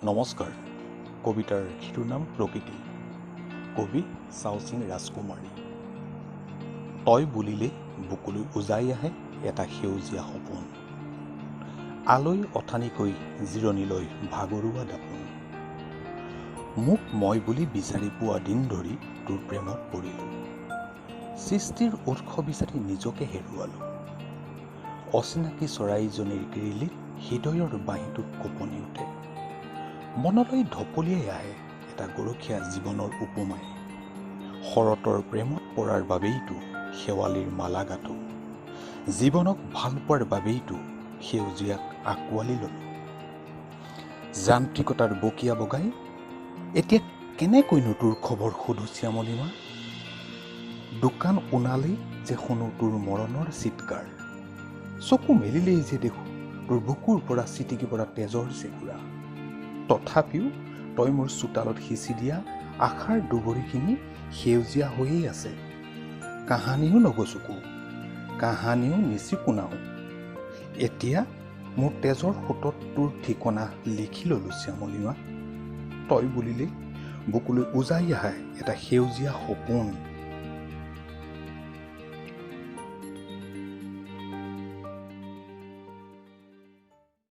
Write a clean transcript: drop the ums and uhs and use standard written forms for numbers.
নমস্কাৰ। কবিতাৰ শিৰোনাম প্ৰকৃতি। কবি চাওচিং ৰাজকুমাৰী। তই বুলিলে বুকুলৈ উজাই আহে এটা সেউজীয়া সপোন, আলৈ অঠানিকৈ জিৰণিলৈ ভাগৰুৱা দাপোন। মোক মই বুলি বিচাৰি পোৱা দিন ধৰি তোৰ প্ৰেমত পৰিলোঁ, সৃষ্টিৰ উৎস বিচাৰি নিজকে হেৰুৱালোঁ। অচিনাকি চৰাইজনীৰ কিৰিলিত হৃদয়ৰ বাঁহীটোত কঁপনি উঠে, মনলৈ ঢপলিয়াই আহে এটা গৰখীয়া জীৱনৰ উপমাই। শৰতৰ প্ৰেমত পৰাৰ বাবেইতো শেৱালিৰ মালা গাঁঠো, জীৱনক ভাল পোৱাৰ বাবেইতো সেউজীয়াক আঁকোৱালি ল'লোঁ। যান্ত্ৰিকতাৰ বকিয়া বগাই এতিয়া কেনেকৈনো তোৰ খবৰ সোধো শ্যামলীমা। দোকান ওনালেই যে শুনো তোৰ মৰণৰ চিৎকাৰ, চকু মেলিলেই যে দেখোঁ তোৰ বুকুৰ পৰা ছিটিকি পৰা তেজৰ চেকুৰা। তথাপিও তই মোৰ চোতালত সিঁচি দিয়া আশাৰ দুবৰিখিনি সেউজীয়া হৈয়ে আছে। কাহানিও নগচুকো, কাহানিও নিচিকুনাও, এতিয়া মোৰ তেজৰ সোঁতত তোৰ ঠিকনা লিখি ল'লোঁ শ্যামলীমা। তই বুলিলে বুকুলৈ উজাই আহে এটা সেউজীয়া সপোন,